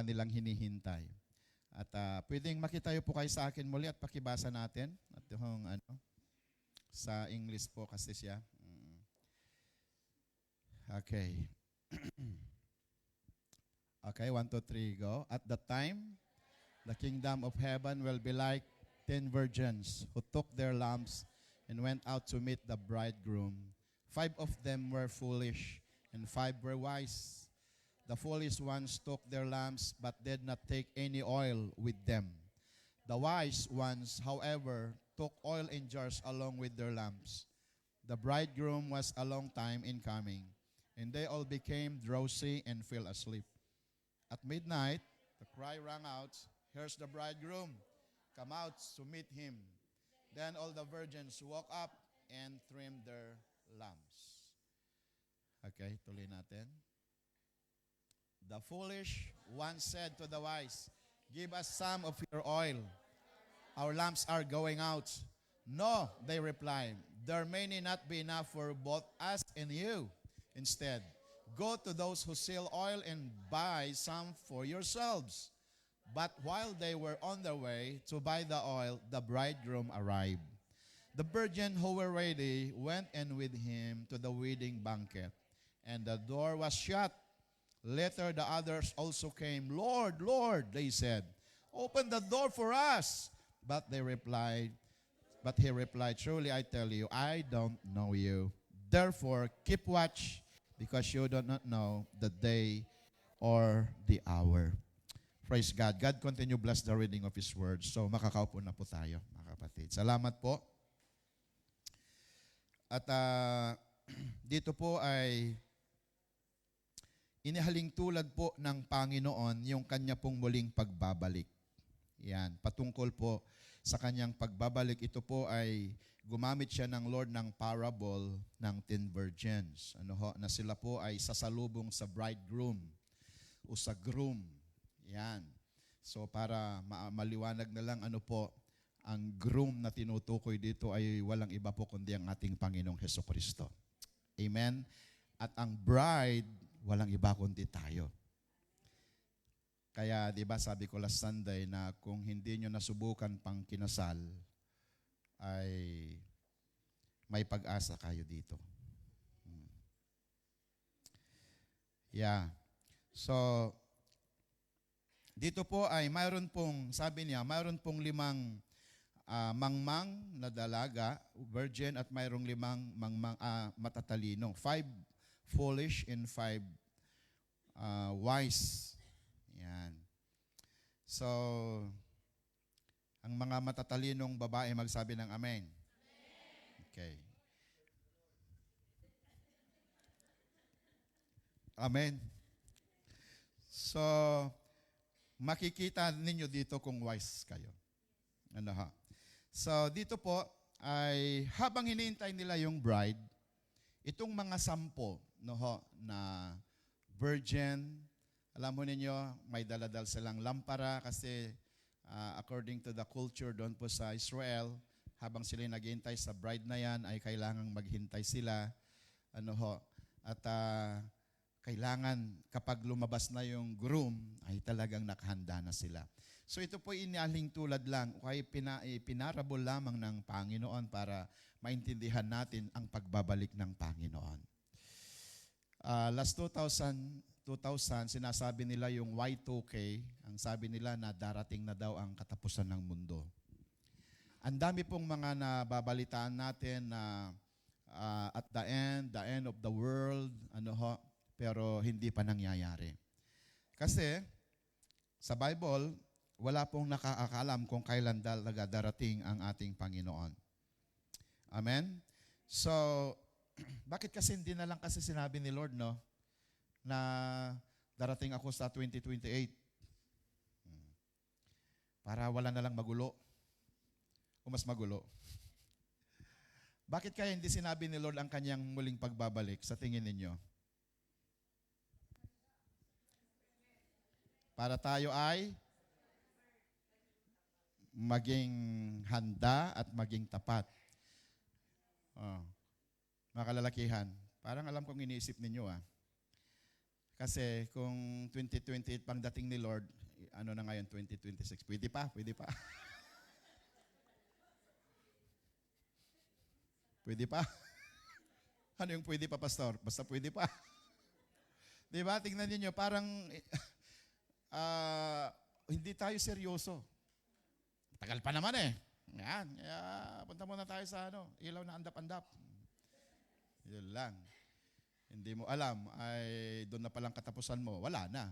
nilang hinihintay. At pwedeng makitayo po kayo sa akin muli at pakibasa natin. At yung sa English po kasi siya. Okay. Okay, 1, 2, 3, go. At the time, the kingdom of heaven will be like 10 virgins who took their lamps and went out to meet the bridegroom. 5 of them were foolish, and 5 were wise. The foolish ones took their lamps, but did not take any oil with them. The wise ones, however, took oil in jars along with their lamps. The bridegroom was a long time in coming, and they all became drowsy and fell asleep. At midnight, the cry rang out, "Here's the bridegroom. Come out to meet him." Then all the virgins woke up and trimmed their lamps. Okay, tuloy natin. The foolish one said to the wise, "Give us some of your oil. Our lamps are going out." "No," they replied, "there may not be enough for both us and you. Instead, go to those who sell oil and buy some for yourselves." But while they were on their way to buy the oil, the bridegroom arrived. The virgins who were ready went in with him to the wedding banquet, and the door was shut. Later the others also came. "Lord, Lord," they said, "open the door for us." But he replied, "Truly I tell you, I don't know you. Therefore keep watch, because you do not know the day or the hour." Praise God. God continue bless the reading of His word. So makakaupo na po tayo, mga kapatid. Salamat po. At dito po ay inihaling tulad po ng Panginoon yung kanya pong muling pagbabalik. Yan, patungkol po sa kanyang pagbabalik. Ito po ay gumamit siya ng Lord ng parable ng 10 virgins. Na sila po ay sasalubong sa bridegroom o sa groom. Yan. So para maliwanag na lang ang groom na tinutukoy dito ay walang iba po kundi ang ating Panginoong Hesukristo. Amen. At ang bride, walang iba kundi tayo. Kaya, di ba, sabi ko last Sunday na kung hindi nyo nasubukan pang kinasal, ay may pag-asa kayo dito. Yeah. So, dito po ay mayroon pong, sabi niya, mayroon pong 5 mangmang na dalaga, virgin, at mayroong 5 mangmang matatalino. 5 foolish and 5 wise. Yan. So, ang mga matatalinong babae magsabi ng amen. Okay. Amen. So, makikita ninyo dito kung wise kayo. So, dito po ay habang hinihintay nila yung bride, itong mga 10 na virgin, alam mo ninyo, may daladal silang lampara kasi according to the culture doon po sa Israel, habang sila naghihintay sa bride na yan, ay kailangang maghintay sila. At kailangan kapag lumabas na yung groom, ay talagang nakahanda na sila. So ito po inialing tulad lang, kaya pinarabol lamang ng Panginoon para maintindihan natin ang pagbabalik ng Panginoon. Last 2000, sinasabi nila yung Y2K, ang sabi nila na darating na daw ang katapusan ng mundo. Ang dami pong mga nababalitaan natin na at the end of the world, pero hindi pa nangyayari. Kasi sa Bible, wala pong nakakaalam kung kailan talaga darating ang ating Panginoon. Amen? So, bakit kasi hindi na lang kasi sinabi ni Lord, na darating ako sa 2028? Para wala na lang magulo. O mas magulo. Bakit kaya hindi sinabi ni Lord ang kanyang muling pagbabalik sa tingin ninyo? Para tayo ay maging handa at maging tapat. Mga kalalakihan, parang alam kong iniisip ninyo Kasi kung 2028 pang dating ni Lord, ano na ngayon, 2026, pwede pa, pwede pa. Pwede pa. Ano yung pwede pa, Pastor? Basta pwede pa. Di ba? Tingnan niyo parang hindi tayo seryoso. Tagal pa naman eh. Yan. Kaya punta muna tayo sa ilaw na andap-andap. Yun lang. Hindi mo alam, ay doon na palang katapusan mo. Wala na.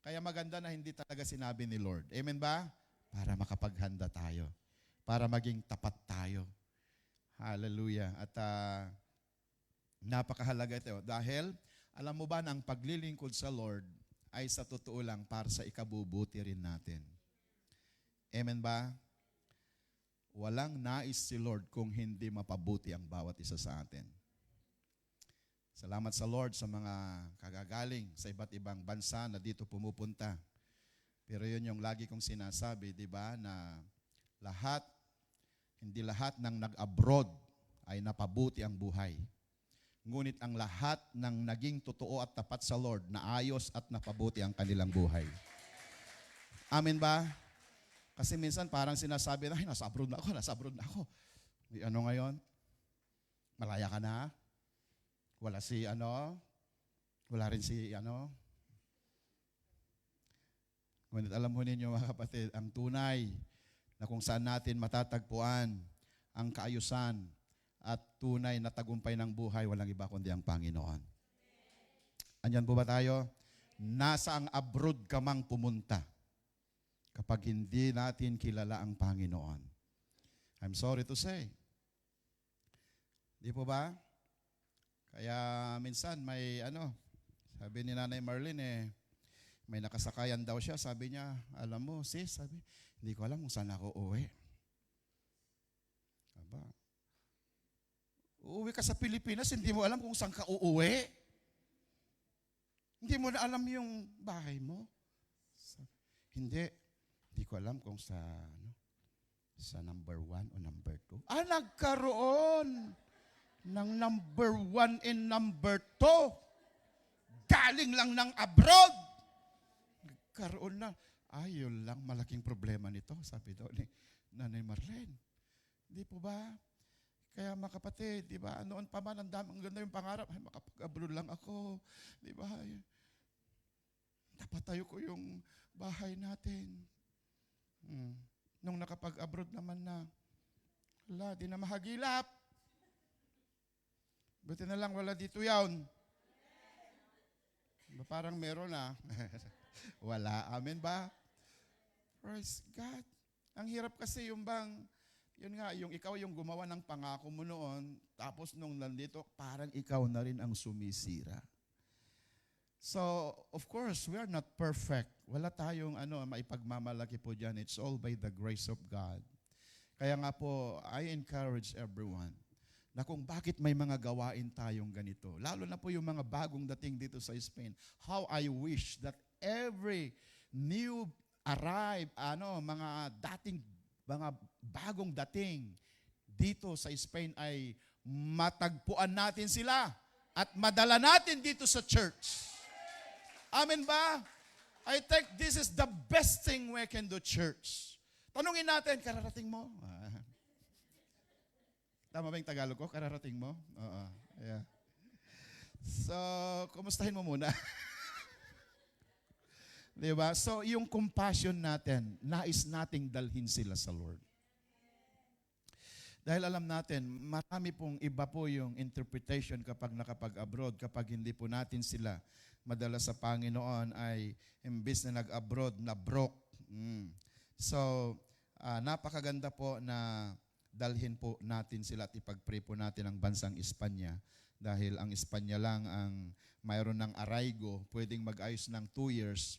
Kaya maganda na hindi talaga sinabi ni Lord. Amen ba? Para makapaghanda tayo. Para maging tapat tayo. Hallelujah. At napakahalaga ito. Dahil, alam mo ba na ang paglilingkod sa Lord ay sa totoo lang para sa ikabubuti rin natin. Amen ba? Walang nais si Lord kung hindi mapabuti ang bawat isa sa atin. Salamat sa Lord sa mga kagagaling sa iba't ibang bansa na dito pumupunta. Pero yun yung lagi kong sinasabi, di ba, na hindi lahat ng nag-abroad ay napabuti ang buhay. Ngunit ang lahat ng naging totoo at tapat sa Lord, naayos at napabuti ang kanilang buhay. Amen ba? Kasi minsan parang sinasabi na, nasa abroad na ako. Ano ngayon? Malaya ka na? Wala rin si Ngunit alam mo ninyo mga kapatid, ang tunay na kung saan natin matatagpuan ang kaayusan at tunay na tagumpay ng buhay, walang iba kundi ang Panginoon. Andyan po ba tayo? Nasa ang abroad ka mang pumunta kapag hindi natin kilala ang Panginoon. I'm sorry to say. Di po ba? Kaya minsan may sabi ni Nanay Marlene may nakasakayan daw siya. Sabi niya, alam mo sis, hindi ko alam kung saan ako uuwi. Aba, uuwi ka sa Pilipinas, hindi mo alam kung saan ka uuwi. Hindi mo na alam yung bahay mo. Hindi ko alam kung sa number 1 o number 2. Nagkaroon ng number 1 and number 2. Galing lang ng abroad. Nagkaroon na. Yun lang, malaking problema nito, sabi daw ni Nanay Marlene. Hindi po ba? Kaya mga kapatid, di ba, noon pa man, ang ganda yung pangarap, makapag-abroad lang ako. Di ba? Napatayo ko yung bahay natin. Nung nakapag-abroad naman na, di na mahagilap. Buti na lang wala dito yun. Parang meron na. Wala. Amen ba? Praise God. Ang hirap kasi yung ikaw yung gumawa ng pangako mo noon, tapos nung nandito, parang ikaw na rin ang sumisira. So, of course, we are not perfect. Wala tayong maipagmamalaki po dyan. It's all by the grace of God. Kaya nga po, I encourage everyone na kung bakit may mga gawain tayong ganito. Lalo na po yung mga bagong dating dito sa Spain. How I wish that every new arrive, mga bagong dating dito sa Spain ay matagpuan natin sila at madala natin dito sa church. Amen ba? I think this is the best thing we can do, church. Tanungin natin, kararating mo? Tama ba yung Tagalog ko? Kararating mo? Oo. Yeah. So, kumustahin mo muna. Diba? So, yung compassion natin, nais nating dalhin sila sa Lord. Dahil alam natin, marami pong iba po yung interpretation kapag nakapag-abroad, kapag hindi po natin sila madala sa Panginoon ay imbis na nag-abroad, na broke. So, napakaganda po na dalhin po natin sila at ipag-pray po natin ang bansang Espanya. Dahil ang Espanya lang ang mayroon ng arraigo, pwedeng mag-ayos ng 2 years.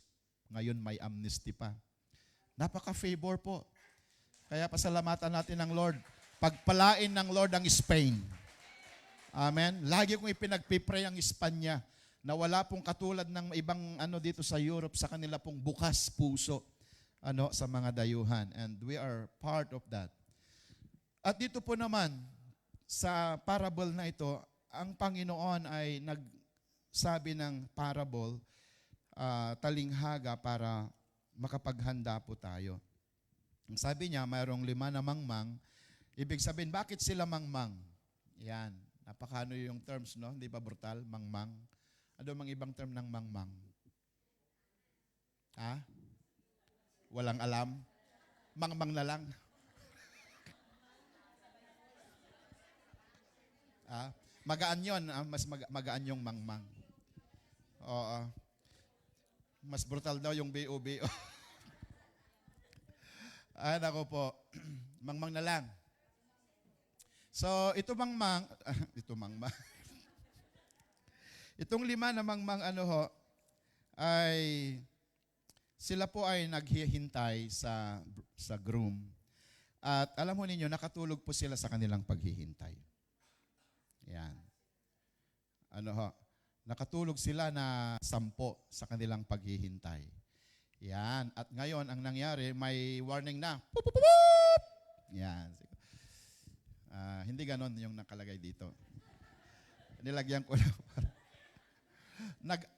Ngayon may amnesty pa. Napaka-favor po. Kaya pasalamatan natin ng Lord. Pagpalain ng Lord ang Spain. Amen. Lagi kong ipinagpipray ang Espanya na wala pong katulad ng ibang dito sa Europe, sa kanila pong bukas puso sa mga dayuhan. And we are part of that. At dito po naman, sa parable na ito, ang Panginoon ay sabi ng parable, talinghaga para makapaghanda po tayo. Ang sabi niya, mayroong 5 na mangmang. Ibig sabihin, bakit sila mangmang? Yan. Napakano yung terms, no? Hindi ba brutal? Mangmang. Ano mang ibang term ng mangmang? Ha? Walang alam? Mangmang na lang? Magaan yun. Mas magaan yung mangmang. Oo. Mas brutal daw yung B.O.B. Nako po. Mangmang na lang. So, ito mangmang, itong 5 na mangmang ay sila po ay naghihintay sa groom. At alam mo ninyo, nakatulog po sila sa kanilang paghihintay. Yan. Nakatulog sila na 10 sa kanilang paghihintay. Yan. At ngayon, ang nangyari, may warning na. Pup, pup, pup! Yan. Hindi ganon yung nakalagay dito. Nilagyan ko lang.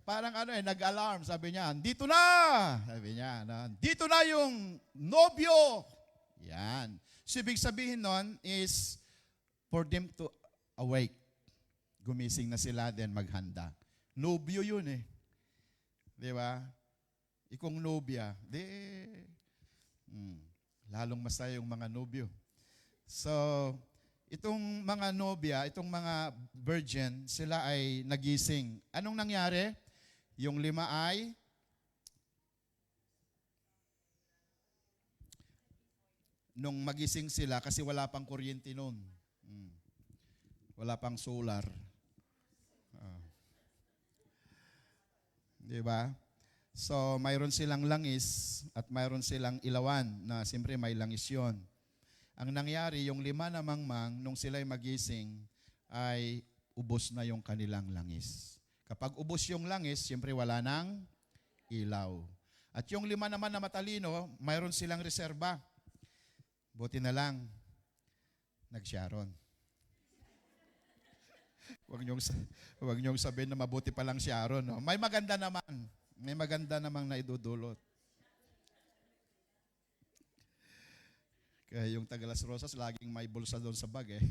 Parang nag-alarm. Sabi niya, dito na! Sabi niya, dito na yung nobyo! Yan. So, ibig sabihin nun is for them to awake. Gumising na sila, then maghanda. Nobyo yun eh. Di ba? Ikong nobya, lalong masaya yung mga nobyo. So, itong mga nobya, itong mga virgin, sila ay nagising. Anong nangyari? Yung 5 ay nung magising sila, kasi wala pang kuryente noon. Wala pang solar. Di ba? So, mayroon silang langis at mayroon silang ilawan na siyempre may langis yun. Ang nangyari, yung 5 na mangmang, nung sila'y magising, ay ubos na yung kanilang langis. Kapag ubos yung langis, siyempre wala nang ilaw. At yung 5 naman na matalino, mayroon silang reserba. Buti na lang, nag-Sharon. Huwag niyong sabihin na mabuti pa lang Sharon. No? May maganda naman. May maganda namang naidudulot. Kaya yung Tagalas Rosas, laging may bulsa doon sa bag eh.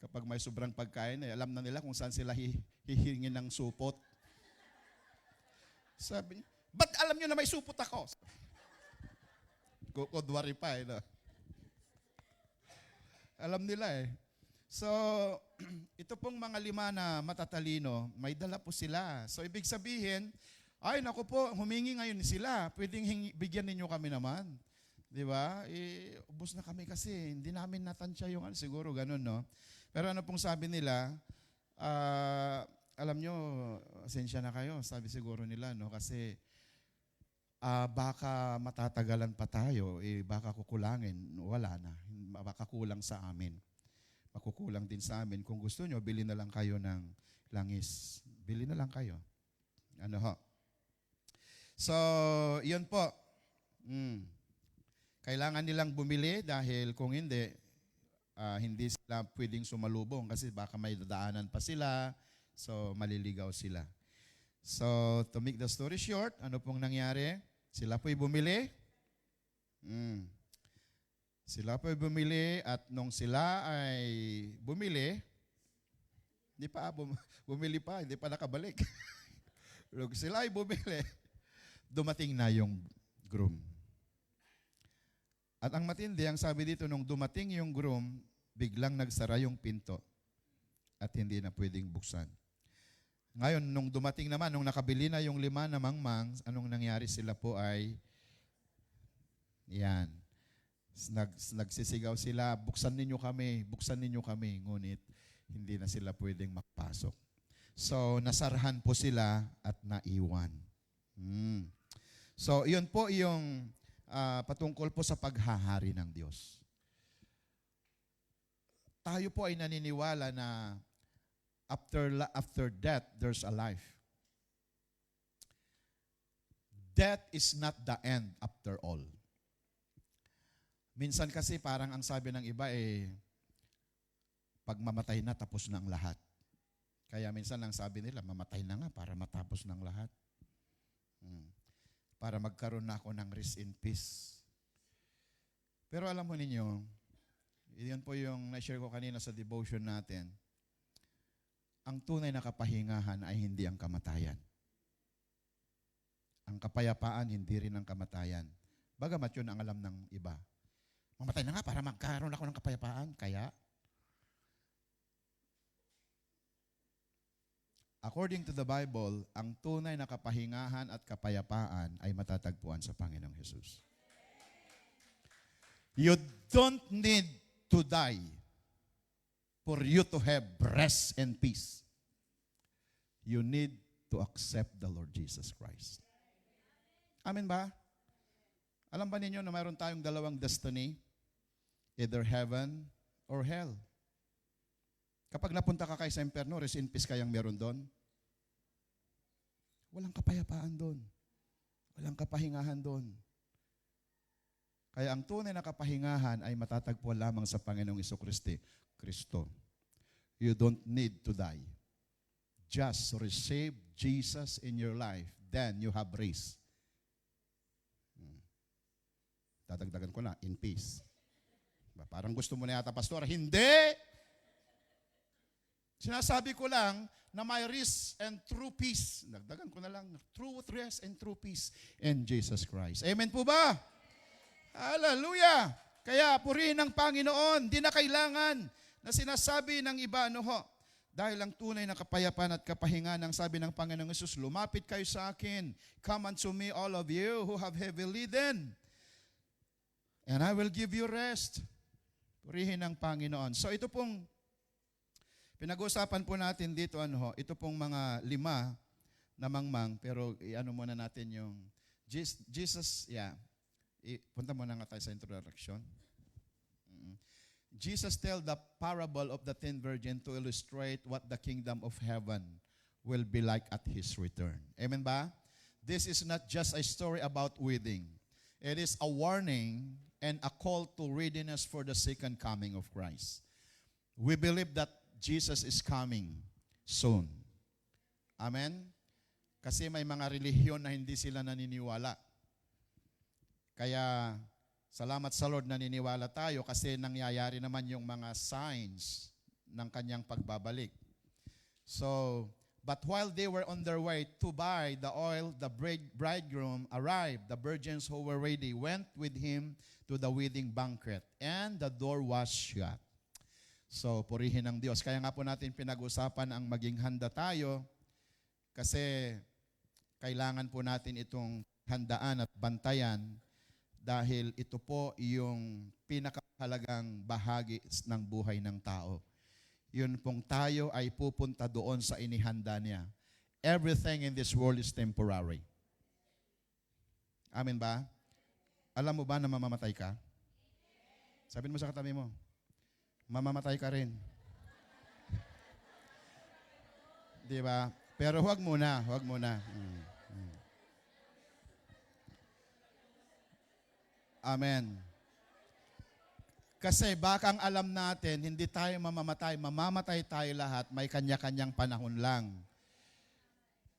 Kapag may sobrang pagkain, alam na nila kung saan sila hihingin ng supot. Sabi niya, ba't alam niyo na may supot ako? Kukodwari pa eh. No? Alam nila eh. So, ito pong mga 5 na matatalino, may dala po sila. So, ibig sabihin, ay, naku po, humingi ngayon sila. Pwedeng bigyan ninyo kami naman. Di ba? Ubos na kami kasi. Hindi namin natansya yung siguro ganun, no? Pero ano pong sabi nila, alam nyo, asensya na kayo, sabi siguro nila, no? Kasi, baka matatagalan pa tayo, baka kukulangin. Wala na. Baka kulang sa amin. Makukulang din sa amin. Kung gusto nyo, bili na lang kayo ng langis. Bili na lang kayo. So, yun po. Kailangan nilang bumili dahil kung hindi, hindi sila pwedeng sumalubong kasi baka may dadaanan pa sila. So, maliligaw sila. So, to make the story short, ano pong nangyari? Sila po'y bumili. Sila po'y bumili at nung sila ay bumili, hindi pa bumili pa, hindi pa nakabalik. Nung sila ay bumili, dumating na yung groom. At ang matindi, ang sabi dito, nung dumating yung groom, biglang nagsara yung pinto at hindi na pwedeng buksan. Ngayon, nung dumating naman, nung nakabili na yung 5 na mangmang, anong nangyari? Sila po ay, yan, nagsisigaw sila, buksan ninyo kami, ngunit hindi na sila pwedeng makapasok. So, nasarahan po sila at naiwan. So, yun po yung patungkol po sa paghahari ng Diyos. Tayo po ay naniniwala na after death, there's a life. Death is not the end after all. Minsan kasi parang ang sabi ng iba pag mamatay na, tapos na ang lahat. Kaya minsan ang sabi nila, mamatay na nga para matapos ng lahat. Para magkaroon na ako ng rest in peace. Pero alam mo ninyo, yun po yung na-share ko kanina sa devotion natin, ang tunay na kapahingahan ay hindi ang kamatayan. Ang kapayapaan, hindi rin ang kamatayan. Bagamat yun ang alam ng iba. Mamatay na nga para magkaroon ako ng kapayapaan. Kaya, according to the Bible, ang tunay na kapahingahan at kapayapaan ay matatagpuan sa Panginoong Hesus. You don't need to die for you to have rest and peace. You need to accept the Lord Jesus Christ. Amen ba? Alam ba ninyo na mayroon tayong dalawang destiny? Either heaven or hell. Kapag napunta ka kayo sa impyerno, rest in peace kayang meron doon. Walang kapayapaan doon. Walang kapahingahan doon. Kaya ang tunay na kapahingahan ay matatagpuan lamang sa Panginoong Kristo. You don't need to die. Just receive Jesus in your life. Then you have rest. Dadagdagan ko na, in peace. Parang gusto mo na yata, Pastor. Hindi! Sinasabi ko lang na may rest and true peace. Dagdagan ko na lang, true rest and true peace in Jesus Christ. Amen po ba? Hallelujah! Kaya purihin ng Panginoon, di na kailangan na sinasabi ng iba, no ho, dahil ang tunay na kapayapaan at kapahingan ang sabi ng Panginoong Hesus, lumapit kayo sa akin, come unto me all of you who have heavy laden, and I will give you rest. Purihin ng Panginoon. So ito pong pinag-uusapan po natin dito, ito pong mga 5 na mangmang, pero i-ano muna natin yung Jesus, punta muna nga tayo sa introduction. Jesus tell the parable of the 10 virgins to illustrate what the kingdom of heaven will be like at His return. Amen ba? This is not just a story about wedding. It is a warning and a call to readiness for the second coming of Christ. We believe that Jesus is coming soon. Amen? Kasi may mga relihiyon na hindi sila naniniwala. Kaya, salamat sa Lord naniniwala tayo kasi nangyayari naman yung mga signs ng kanyang pagbabalik. So, but while they were on their way to buy the oil, the bridegroom arrived. The virgins who were ready went with him to the wedding banquet, and the door was shut. So, purihin ng Diyos. Kaya nga po natin pinag-usapan ang maging handa tayo kasi kailangan po natin itong handaan at bantayan dahil ito po yung pinakahalagang bahagi ng buhay ng tao. Yun pong tayo ay pupunta doon sa inihanda niya. Everything in this world is temporary. Amen ba? Alam mo ba na mamamatay ka? Sabihin mo sa katabi mo, mamamatay ka rin. Di ba? Pero huwag muna, huwag muna. Amen. Kasi bakang alam natin, hindi tayo mamamatay tayo lahat, may kanya-kanyang panahon lang.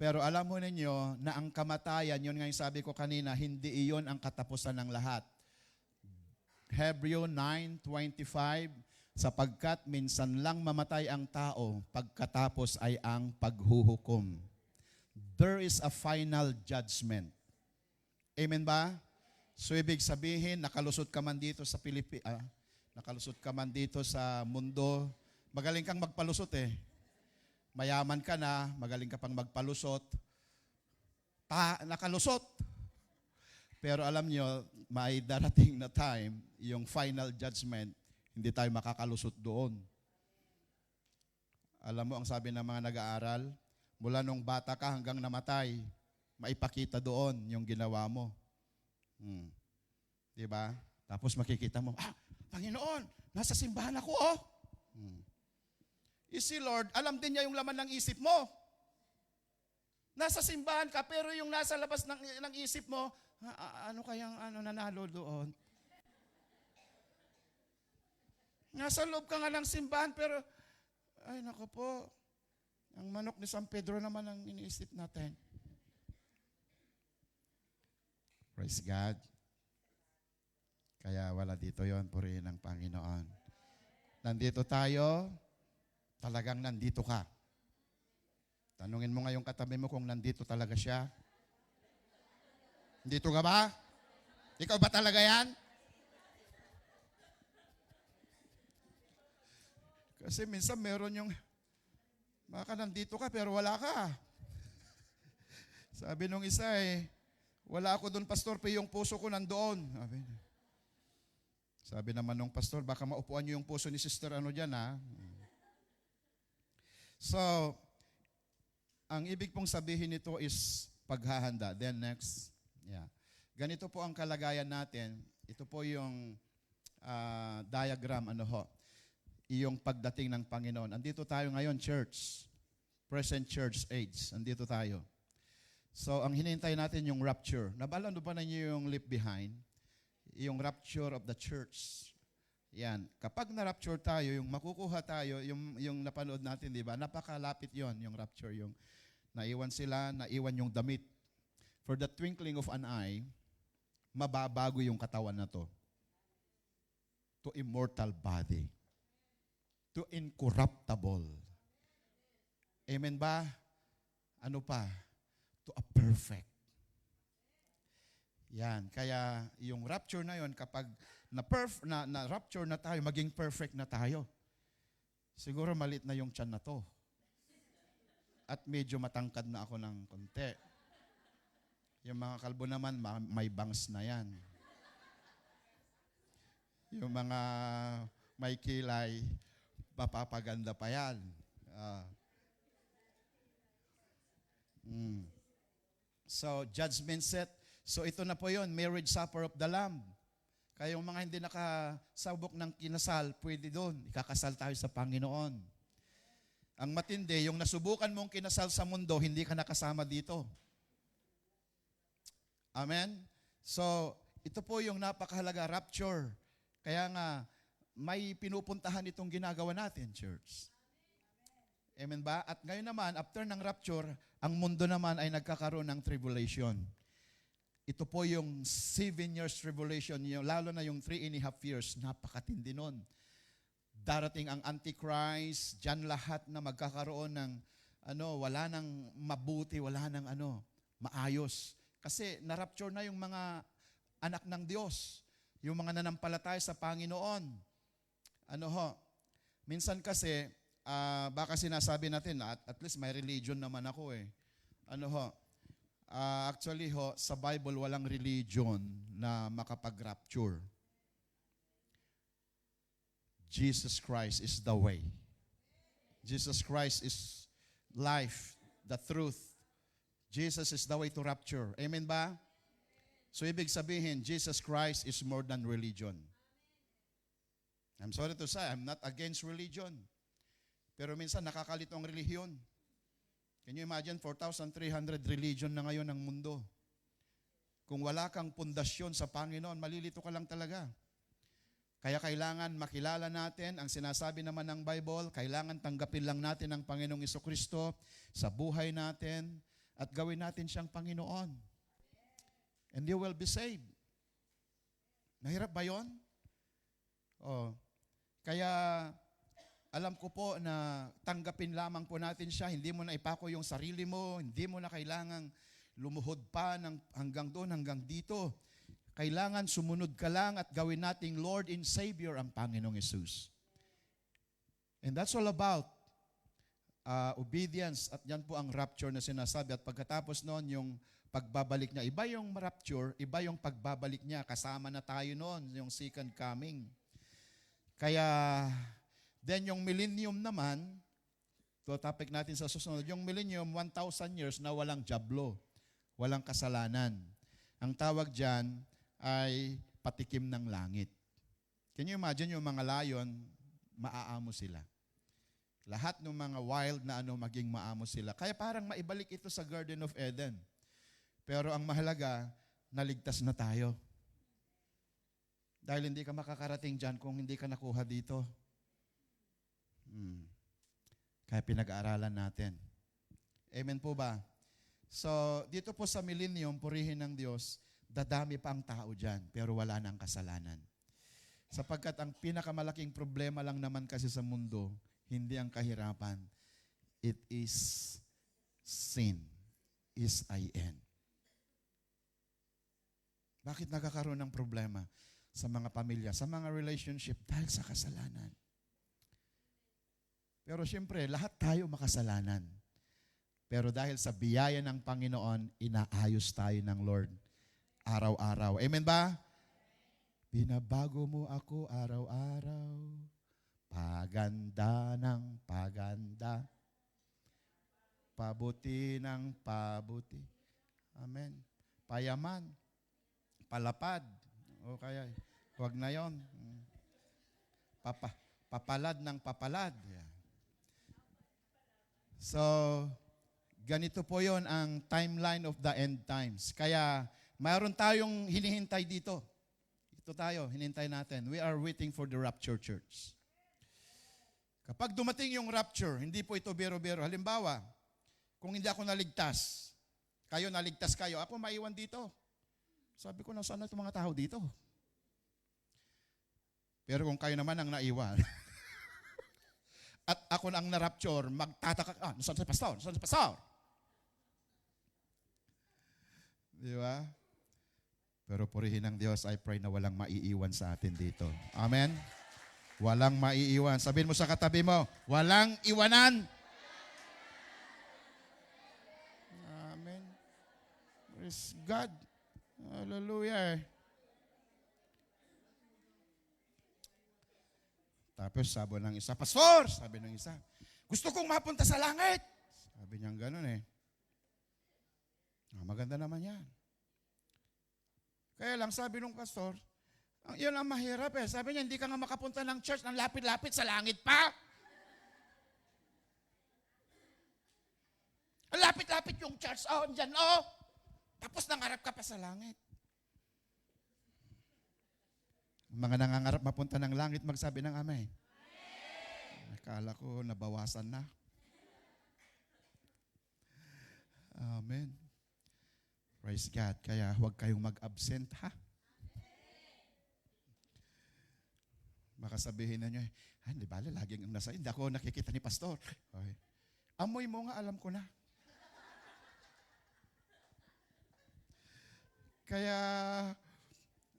Pero alam mo ninyo na ang kamatayan, yun nga yung sabi ko kanina, hindi iyon ang katapusan ng lahat. Hebreo 9:25, sapagkat minsan lang mamatay ang tao, pagkatapos ay ang paghuhukom. There is a final judgment. Amen ba? So ibig sabihin, nakalusot ka man dito sa nakalusot ka man dito sa mundo, magaling kang magpalusot eh. Mayaman ka na, magaling ka pang magpalusot. Nakalusot. Pero alam nyo, may darating na time, yung final judgment, hindi tayo makakalusot doon. Alam mo, ang sabi ng mga nag-aaral, mula nung bata ka hanggang namatay, maipakita doon yung ginawa mo. Diba? Tapos makikita mo, Panginoon, nasa simbahan ako, oh. You see, Lord, alam din niya yung laman ng isip mo. Nasa simbahan ka, pero yung nasa labas ng isip mo, ano kayang nanalo doon? Nasa loob ka nga ng simbahan, pero, ay, naku po, Ang manok ni San Pedro naman ang iniisip natin. Praise God. Kaya wala dito yon, purihin ang Panginoon. Nandito tayo, talagang nandito ka. Tanungin mo ngayong katabi mo kung nandito talaga siya. Nandito ka ba? Ikaw ba talaga yan? Kasi minsan meron yung, baka nandito ka pero wala ka. Sabi nung isa wala ako doon, pastor, pero yung puso ko nandoon. Sabi naman nung pastor, baka maupuan niyo yung puso ni sister dyan ha. So, ang ibig pong sabihin nito is paghahanda. Then next, ganito po ang kalagayan natin. Ito po yung diagram, iyong pagdating ng Panginoon. Andito tayo ngayon, church. Present church age. Andito tayo. So, ang hinihintay natin yung rapture. Nabalano ba na niyo yung leave behind? Yung rapture of the church. Yan. Kapag na-rapture tayo, yung makukuha tayo, yung napanood natin, di ba? Napakalapit yon, yung rapture. Yung naiwan sila, naiwan yung damit. For the twinkling of an eye, mababago yung katawan na to. To immortal body. To incorruptible. Amen ba? Ano pa? To a perfect. Yan. Kaya yung rapture na yon, kapag na-rapture na tayo, maging perfect na tayo. Siguro maliit na yung tiyan na to. At medyo matangkad na ako ng konti. Yung mga kalbo naman, may bangs na yan. Yung mga may kilay, mapapaganda pa yan. So, judgment set. So, ito na po yun, marriage supper of the Lamb. Kaya yung mga hindi nakasabok ng kinasal, pwede doon. Ikakasal tayo sa Panginoon. Ang matindi, yung nasubukan mong kinasal sa mundo, hindi ka nakasama dito. Amen? So, ito po yung napakahalaga, rapture. Kaya nga, may pinupuntahan itong ginagawa natin, church. Amen ba? At ngayon naman, after ng rapture, ang mundo naman ay nagkakaroon ng tribulation. Ito po yung 7 years tribulation, lalo na yung 3.5 years, napakatindi nun. Darating ang Antichrist, dyan lahat na magkakaroon ng, wala nang mabuti, wala nang maayos. Kasi na-rapture na yung mga anak ng Diyos, yung mga nanampalataya sa Panginoon. Minsan kasi, baka sinasabi natin, at least may religion naman ako actually sa Bible, walang religion na makapag-rapture. Jesus Christ is the way. Jesus Christ is life, the truth. Jesus is the way to rapture. Amen ba? So, ibig sabihin, Jesus Christ is more than religion. I'm sorry to say, I'm not against religion. Pero minsan, nakakalito ang relihiyon. Can you imagine, 4,300 religion na ngayon ang mundo. Kung wala kang pundasyon sa Panginoon, malilito ka lang talaga. Kaya kailangan makilala natin ang sinasabi naman ng Bible, kailangan tanggapin lang natin ang Panginoong Jesucristo sa buhay natin at gawin natin siyang Panginoon. And you will be saved. Mahirap ba yun? Kaya alam ko po na tanggapin lamang po natin siya, hindi mo na ipako yung sarili mo, hindi mo na kailangang lumuhod pa hanggang doon, hanggang dito. Kailangan sumunod ka lang at gawin nating Lord and Savior ang Panginoong Yesus. And that's all about obedience. At yan po ang rapture na sinasabi. At pagkatapos noon, yung pagbabalik niya. Iba yung rapture, iba yung pagbabalik niya. Kasama na tayo noon, yung second coming. Kaya, then yung millennium naman, to topic natin sa susunod, yung millennium, 1,000 years na walang jablo, walang kasalanan. Ang tawag dyan ay patikim ng langit. Can you imagine yung mga lion, maaamo sila. Lahat ng mga wild na maging maamo sila. Kaya parang maibalik ito sa Garden of Eden. Pero ang mahalaga, naligtas na tayo. Dahil hindi ka makakarating dyan kung hindi ka nakuha dito. Kaya pinag-aaralan natin. Amen po ba? So, dito po sa millennium, purihin ng Diyos, dadami pa ang tao dyan, pero wala nang kasalanan. Sapagkat ang pinakamalaking problema lang naman kasi sa mundo, hindi ang kahirapan. It is sin. Is-I-N. Bakit nagkakaroon ng problema sa mga pamilya, sa mga relationship? Dahil sa kasalanan. Pero siyempre, lahat tayo makasalanan. Pero dahil sa biyaya ng Panginoon, inaayos tayo ng Lord araw-araw. Amen ba? Binabago mo ako araw-araw, paganda ng paganda, pabuti ng pabuti. Amen. Payaman, palapad, o kaya, huwag na yon. Papalad ng papalad. Yeah. So, ganito po yon ang timeline of the end times. Kaya, mayroon tayong hinihintay dito. Ito tayo, hinihintay natin. We are waiting for the rapture, church. Kapag dumating yung rapture, hindi po ito biro-biro. Halimbawa, kung hindi ako naligtas, kayo naligtas kayo, ako maiwan dito. Sabi ko, nasaan na itong mga tao dito? Pero kung kayo naman ang naiwan, at ako na ang na-rapture, magtataka, nasaan si pastor? Nasaan si pastor? Di ba? Pero purihin ng Diyos, I pray na walang maiiwan sa atin dito. Amen? Walang maiiwan. Sabihin mo sa katabi mo, walang iwanan. Amen. Praise God. Hallelujah. Tapos sabi ng isa, pastor, sabi ng isa, gusto kong mapunta sa langit. Sabi niya gano'n eh. Maganda naman yan. Kaya lang sabi ng pastor, yun ang mahirap eh. Sabi niya, hindi ka nga makapunta ng church ng lapit-lapit sa langit pa. Ang lapit-lapit yung church, andyan, tapos nangarap ka pa sa langit. Mga nangangarap mapunta ng langit, magsabi ng amen. Akala ko nabawasan na. Amen. Praise God. Kaya huwag kayong mag-absent, ha? Baka sabihin na nyo, hindi bala, laging ang nasa, hindi ako nakikita ni pastor. Okay. Amoy mo nga, alam ko na. Kaya,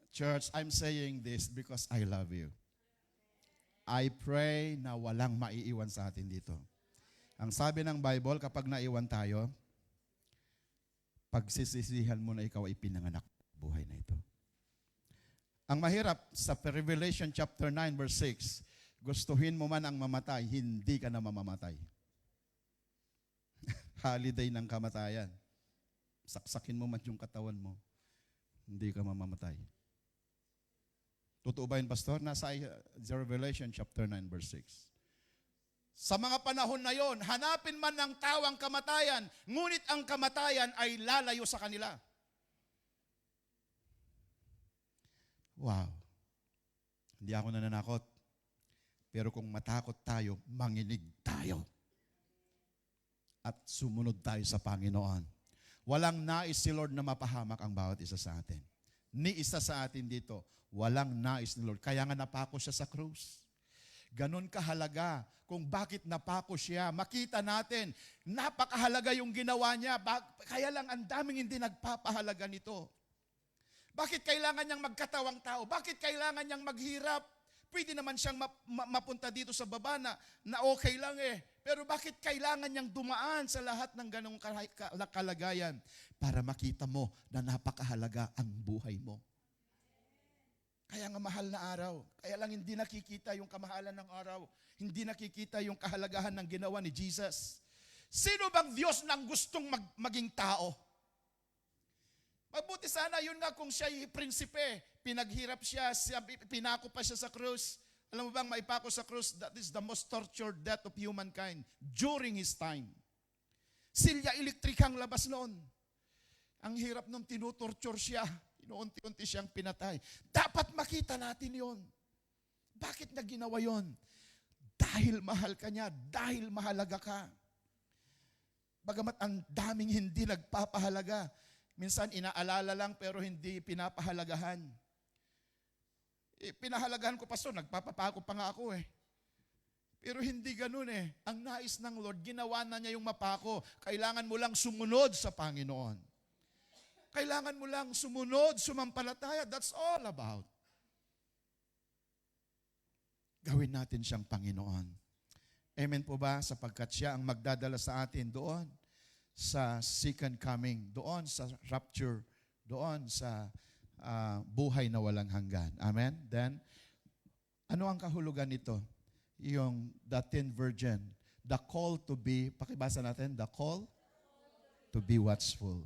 church, I'm saying this because I love you. I pray na walang maiiwan sa atin dito. Ang sabi ng Bible, kapag naiwan tayo, pagsisisihan mo na ikaw ay pinanganak buhay na ito. Ang mahirap sa Revelation chapter 9 verse 6, gustuhin mo man ang mamatay, hindi ka na mamamatay. Holiday ng kamatayan. Saksakin mo man yung katawan mo, hindi ka mamamatay. Totoo ba yun, pastor? Nasa Revelation chapter 9 verse 6. Sa mga panahon na yon, hanapin man ng tao ang kamatayan, ngunit ang kamatayan ay lalayo sa kanila. Wow. Hindi ako nananakot. Pero kung matakot tayo, manginig tayo. At sumunod tayo sa Panginoon. Walang nais si Lord na mapahamak ang bawat isa sa atin. Ni isa sa atin dito, walang nais ni Lord. Kaya nga napako siya sa krus. Ganon kahalaga kung bakit napako siya. Makita natin, napakahalaga yung ginawa niya. Kaya lang ang daming hindi nagpapahalaga nito. Bakit kailangan niyang magkatawang tao? Bakit kailangan niyang maghirap? Pwede naman siyang mapunta dito sa baba na okay lang eh. Pero bakit kailangan niyang dumaan sa lahat ng ganong kalagayan? Para makita mo na napakahalaga ang buhay mo. Kaya nga mahal na araw. Kaya lang hindi nakikita yung kamahalan ng araw. Hindi nakikita yung kahalagahan ng ginawa ni Jesus. Sino bang Diyos nang gustong maging tao? Mabuti sana yun nga kung siya'y prinsipe. Pinaghirap siya, pinako pa siya sa krus. Alam mo bang maipako sa krus, that is the most tortured death of humankind during his time. Silya elektrikang labas noon. Ang hirap nung tinutorture siya. Inuunti-unti siyang pinatay. Dapat makita natin yon. Bakit na ginawa yon? Dahil mahal ka niya, dahil mahalaga ka. Bagamat ang daming hindi nagpapahalaga. Minsan inaalala lang pero hindi pinapahalagahan. Pinahalagahan ko, pastor, nagpapapako pa nga ako eh. Pero hindi ganun eh. Ang nais ng Lord, ginawa na niya yung mapako. Kailangan mo lang sumunod sa Panginoon. Kailangan mo lang sumunod, sumampalataya. That's all about. Gawin natin siyang Panginoon. Amen po ba? Sapagkat siya ang magdadala sa atin doon sa second coming, doon sa rapture, doon sa buhay na walang hanggan. Amen? Then, ano ang kahulugan nito? Yung the 10 virgin. The call to be, pakibasa natin, the call to be watchful.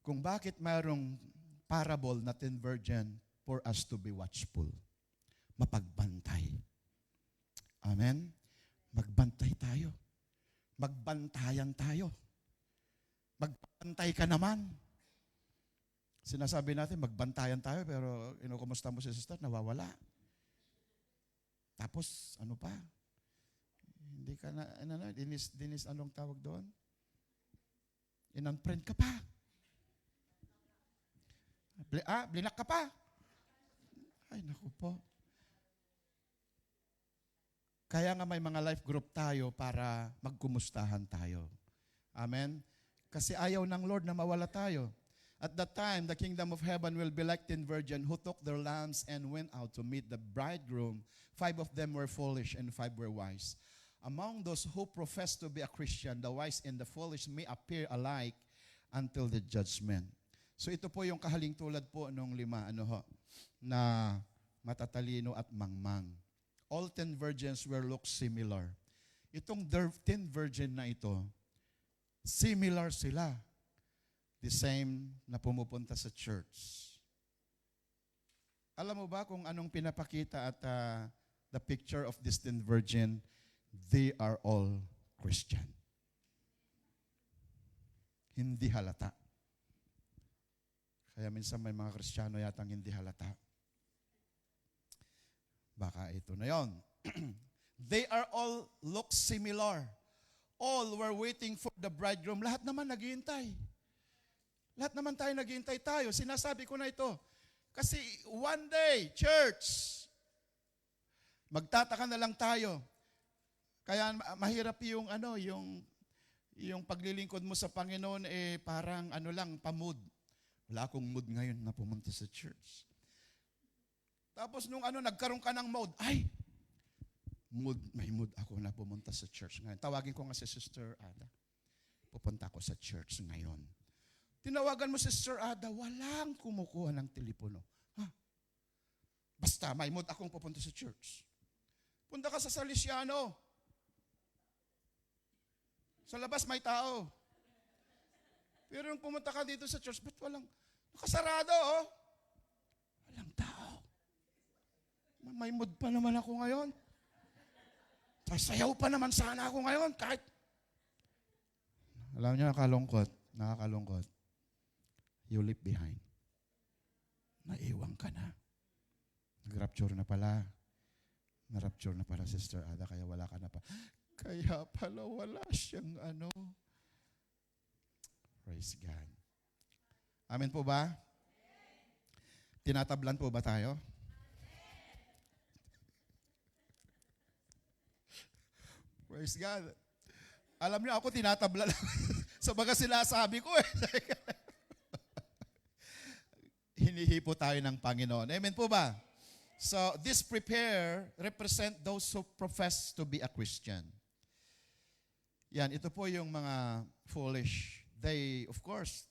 Kung bakit mayroong parable na 10 virgin for us to be watchful. Mapagbantay. Amen? Magbantay tayo. Magbantayan tayo. Magbantay ka naman. Sinasabi natin, magbantayan tayo, pero kumusta mo si sister, nawawala. Tapos, ano pa? Hindi ka na, dinis anong tawag doon? In-unfriend ka pa. Blinak ka pa. Ay, naku po. Kaya nga may mga life group tayo para magkumustahan tayo. Amen? Kasi ayaw ng Lord na mawala tayo. At that time, the kingdom of heaven will be like 10 virgins who took their lamps and went out to meet the bridegroom. 5 of them were foolish and 5 were wise. Among those who profess to be a Christian, the wise and the foolish may appear alike until the judgment. So ito po yung kahaling tulad po nung 5, na matatalino at mangmang. All 10 virgins were look similar. Itong 10 virgin na ito, similar sila. The same na pumupunta sa church. Alam mo ba kung anong pinapakita at the picture of this 10 virgin? They are all Christian. Hindi halata. Kaya minsan may mga Kristiyano yatang hindi halata. Baka ito na yon. They are all look similar. All were waiting for the bridegroom. Lahat naman naghihintay. Lahat naman tayo naghihintay tayo. Sinasabi ko na ito. Kasi one day, church, magtataka na lang tayo. Kaya mahirap yung yung paglilingkod mo sa Panginoon parang lang, pa-mood. Wala akong mood ngayon na pumunta sa church. Tapos nung nagkaroon ka ng mood, may mood ako na pumunta sa church ngayon. Tawagin ko nga si Sister Ada. Pupunta ako sa church ngayon. Tinawagan mo si Sister Ada, walang kumukuha ng telepono. Basta may mood akong pupunta sa church. Punta ka sa Salesiano. Sa labas may tao. Pero nung pumunta ka dito sa church, ba't walang, nakasarado Walang tao. May mood pa naman ako ngayon. Sasayaw pa naman sana ako ngayon kahit. Alam niyo, nakakalungkot. You leave behind. Naiwan ka na. Nag-rapture na pala. Na-rapture na pala, Sister Ada, kaya wala ka na pa. Kaya pala wala siyang Praise God. Amen po ba? Tinatablan po ba tayo? Praise God. Alam niyo, ako tinatabla lang. Sa baga sinasabi ko Hinihipo tayo ng Panginoon. Amen po ba? So, this represent those who profess to be a Christian. Yan, ito po yung mga foolish. They, of course,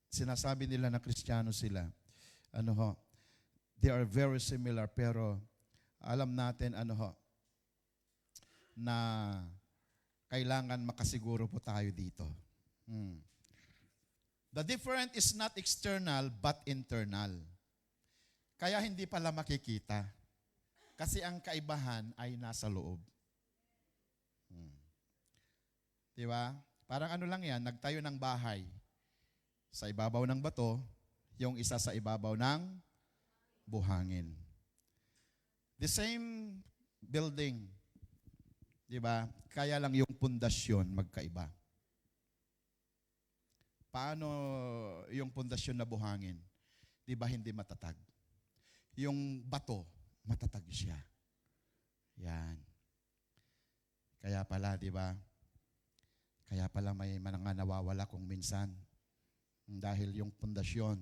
sinasabi nila na Kristiyano sila. They are very similar, pero alam natin, na kailangan makasiguro po tayo dito. The difference is not external, but internal. Kaya hindi pala makikita. Kasi ang kaibahan ay nasa loob. Diba? Parang lang yan, nagtayo ng bahay. Sa ibabaw ng bato, yung isa sa ibabaw ng buhangin. The same building, Di ba? Kaya lang yung pundasyon magkaiba. Paano yung pundasyon na buhangin? Di ba hindi matatag? Yung bato, matatag siya. Yan. Kaya pala, di ba? Kaya pala may mga nawawala kung minsan. Dahil yung pundasyon.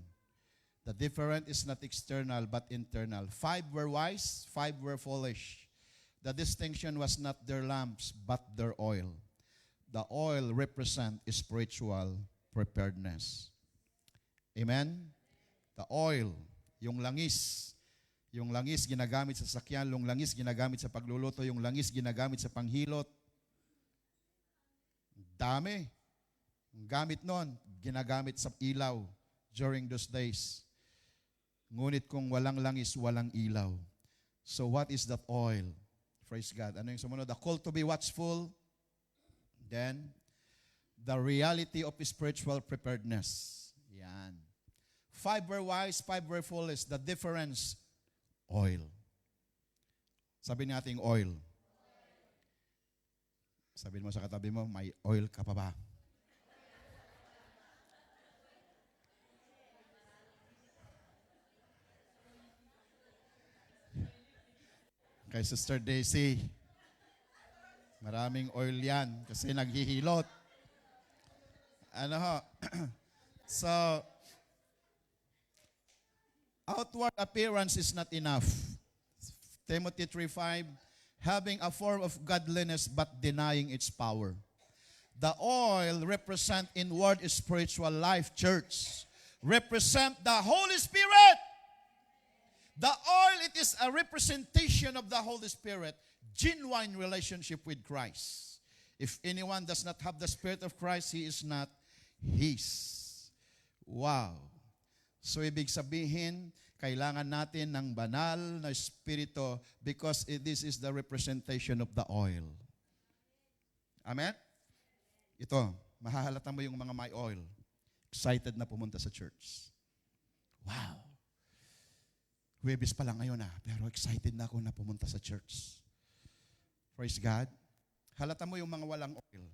The difference is not external but internal. 5 were wise, 5 were foolish. The distinction was not their lamps but their oil. The oil represent spiritual preparedness. Amen? The oil, yung langis. Yung langis ginagamit sa sakyan, yung langis ginagamit sa pagluluto, yung langis ginagamit sa panghilot. Dami. Ang gamit nun, ginagamit sa ilaw during those days. Ngunit kung walang langis, walang ilaw. So what is that oil? Praise God. Ano yung sumunod? The call to be watchful. Then, the reality of spiritual preparedness. Yan. 5 were wise, 5 were foolish. The difference, oil. Sabi natin oil. Sabihin mo sa katabi mo, may oil ka pa ba? Kay Sister Daisy, maraming oil yan kasi naghihilot. Ano ho? So, outward appearance is not enough. Timothy 3:5, having a form of godliness but denying its power. The oil represent inward spiritual life, church. Represent the Holy Spirit. The oil, it is a representation of the Holy Spirit, genuine relationship with Christ. If anyone does not have the Spirit of Christ, he is not His. Wow. So ibig sabihin, kailangan natin ng banal na Espiritu because this is the representation of the oil. Amen? Ito, mahahalata mo yung mga may oil. Excited na pumunta sa church. Wow. Huwebes pa lang ngayon pero excited na ako na pumunta sa church. Praise God. Halata mo yung mga walang oil.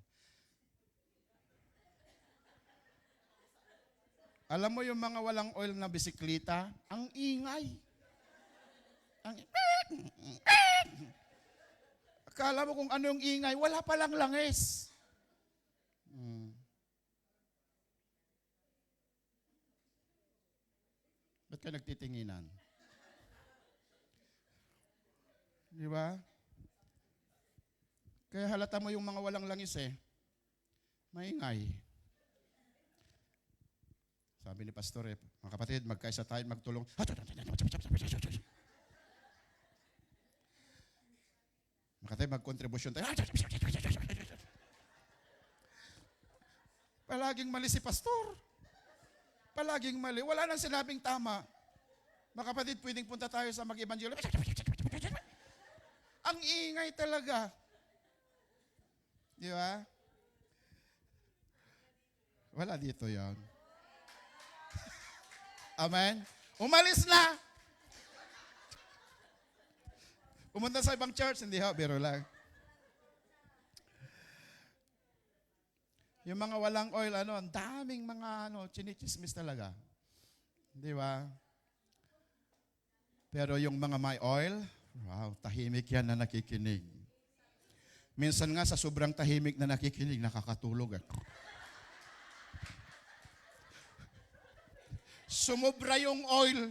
Alam mo yung mga walang oil na bisikleta, ang ingay. Akala mo kung ano yung ingay, wala palang langis. Ba't ka nagtitinginan? Di ba? Kaya halata mo yung mga walang langis maingay. Sabi ni Pastor mga kapatid, magkaisa tayo, magtulong. Mga kapatid, mag-contribution tayo. Palaging mali si Pastor. Palaging mali. Wala nang sinabing tama. Mga kapatid, pwedeng punta tayo sa mag-evangelyo. Ang ingay talaga. Di ba? Wala dito yon. Amen? Umalis na! Pumunta sa ibang church, hindi biro lang. Yung mga walang oil, ang daming mga chinichismis talaga. Di ba? Pero yung mga may oil, wow, tahimik yan na nakikinig. Minsan nga sa sobrang tahimik na nakikinig, nakakatulog. Sumobra yung oil.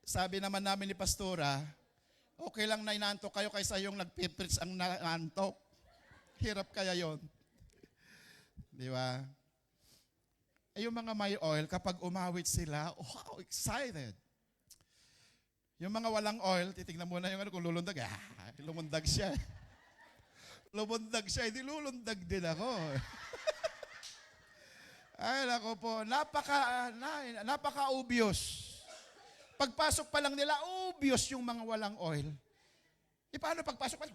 Sabi naman namin ni Pastora, okay lang na inaantok kayo kaysa yung nagpiprits ang naantok. Hirap kaya yon. Di ba? Yung mga may oil, kapag umawit sila, wow, excited. Yung mga walang oil, titignan muna yung kung lulundag. Lumundag siya. Lumundag siya, hindi lulundag din ako. Ay, nako po, napaka-obvious. Pagpasok pa lang nila, obvious yung mga walang oil. Paano pagpasok pa?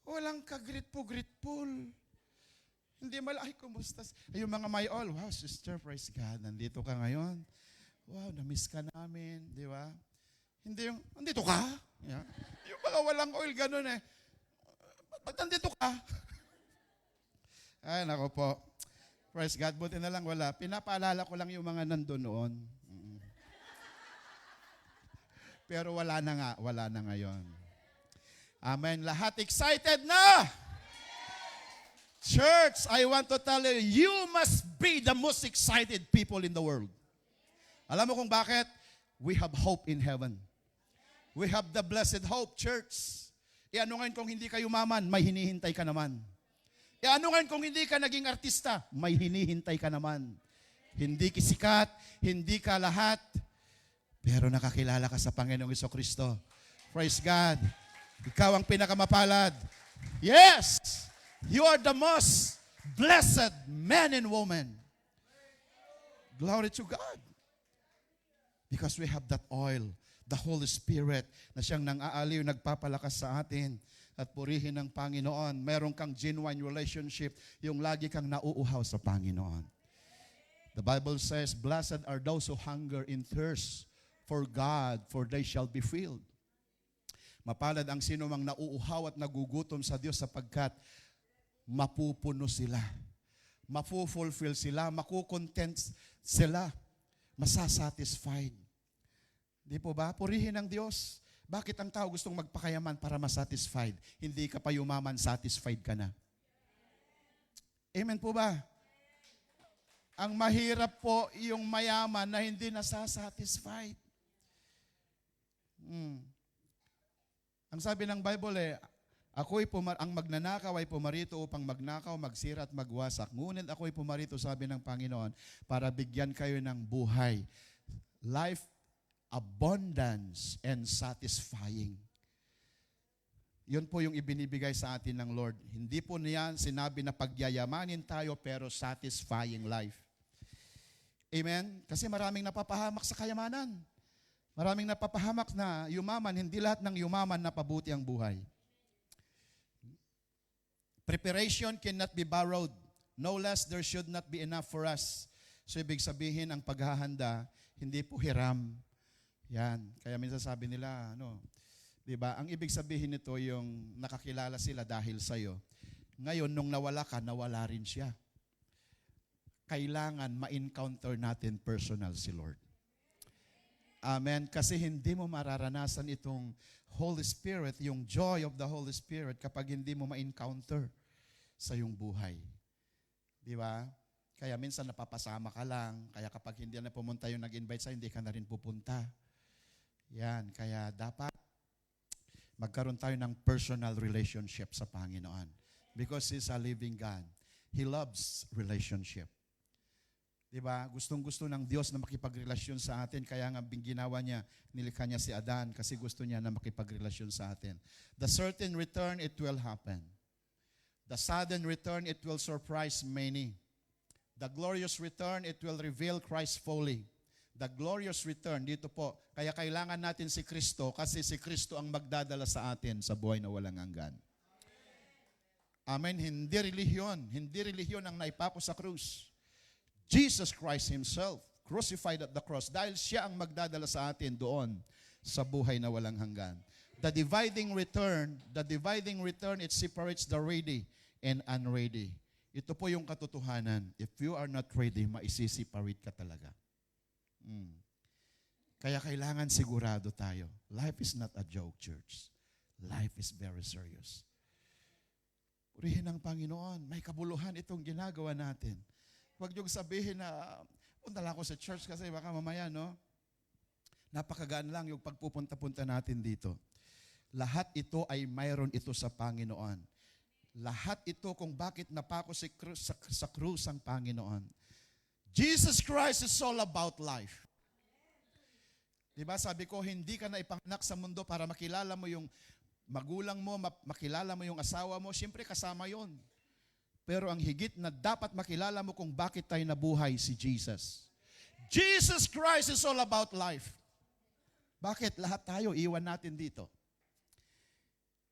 Walang ka-grateful. Hindi malaki, kumusta? Yung mga may oil, wow, sister, praise God, nandito ka ngayon. wow, na-miss ka namin, di ba? Hindi yung, nandito ka? Yeah. Yung mga walang oil, ganun eh. Ba't nandito ka? Ay, nako po. Praise God, buti na lang wala. Pinapaalala ko lang yung mga nandun noon. Pero wala na ngayon. Amen. Lahat excited na! Church, I want to tell you, you must be the most excited people in the world. Alam mo kung bakit? We have hope in heaven. We have the blessed hope, church. Ano ngayon kung hindi ka yumaman, may hinihintay ka naman. Ano ngayon kung hindi ka naging artista, may hinihintay ka naman. Hindi kisikat, hindi ka lahat, pero nakakilala ka sa Panginoong Jesucristo. Praise God. Ikaw ang pinakamapalad. Yes! You are the most blessed man and woman. Glory to God. Because we have that oil, the Holy Spirit, na siyang nang-aaliw, nagpapalakas sa atin at purihin ng Panginoon. Meron kang genuine relationship, yung lagi kang nauuhaw sa Panginoon. The Bible says, blessed are those who hunger and thirst for God, for they shall be filled. Mapalad ang sino mang nauuhaw at nagugutom sa Diyos sapagkat mapupuno sila. Mapufulfill sila, makukontent sila, masasatisfied. Di po ba? Purihin ng Diyos. Bakit ang tao gustong magpakayaman para masatisfied? Hindi ka pa yumaman, satisfied ka na. Amen po ba? Ang mahirap po yung mayaman na hindi nasasatisfied. Ang sabi ng Bible ang magnanakaw ay pumarito upang magnakaw, magsira at magwasak. Ngunit ako'y pumarito, sabi ng Panginoon, para bigyan kayo ng buhay. Life, abundance, and satisfying. Yun po yung ibinibigay sa atin ng Lord. Hindi po niyan sinabi na pagyayamanin tayo pero satisfying life. Amen? Kasi maraming napapahamak sa kayamanan. Maraming napapahamak na yumaman. Hindi lahat ng yumaman napabuti ang buhay. Preparation cannot be borrowed. No less, there should not be enough for us. So ibig sabihin, ang paghahanda, hindi po hiram. Yan. Kaya minsan sabi nila, diba? Ang ibig sabihin nito yung nakakilala sila dahil sa'yo. Ngayon, nung nawala ka, nawala rin siya. Kailangan ma-encounter natin personal si Lord. Amen. Kasi hindi mo mararanasan itong Holy Spirit, yung joy of the Holy Spirit kapag hindi mo ma-encounter sa iyong buhay. Di ba? Kaya minsan napapasama ka lang. Kaya kapag hindi na pumunta yung nag-invite sa hindi ka na rin pupunta. Yan. Kaya dapat magkaroon tayo ng personal relationship sa Panginoon. Because He's a living God. He loves relationship. Diba? Gustong-gusto ng Diyos na makipagrelasyon sa atin. Kaya nga ginawa niya, nilikha niya si Adan kasi gusto niya na makipagrelasyon sa atin. The certain return, it will happen. The sudden return, it will surprise many. The glorious return, it will reveal Christ fully. The glorious return, dito po, kaya kailangan natin si Kristo kasi si Kristo ang magdadala sa atin sa buhay na walang hanggan. Amen. Hindi relihiyon ang naipako sa krus. Jesus Christ Himself, crucified at the cross, dahil siya ang magdadala sa atin doon sa buhay na walang hanggan. The dividing return, it separates the ready and unready. Ito po yung katotohanan. If you are not ready, maisisiparate ka talaga. Kaya kailangan sigurado tayo. Life is not a joke, church. Life is very serious. Purihin ng Panginoon. May kabuluhan itong ginagawa natin. Huwag niyong sabihin na, punta lang ako sa church kasi baka mamaya, napakagaan lang yung pagpupunta-punta natin dito. Lahat ito ay mayroon ito sa Panginoon. Lahat ito kung bakit napako sa krus ang Panginoon. Jesus Christ is all about life. Diba sabi ko, hindi ka na ipanganak sa mundo para makilala mo yung magulang mo, makilala mo yung asawa mo. Siyempre kasama yon. Pero ang higit na dapat makilala mo kung bakit tayo nabuhay si Jesus. Jesus Christ is all about life. Bakit? Lahat tayo, iwan natin dito.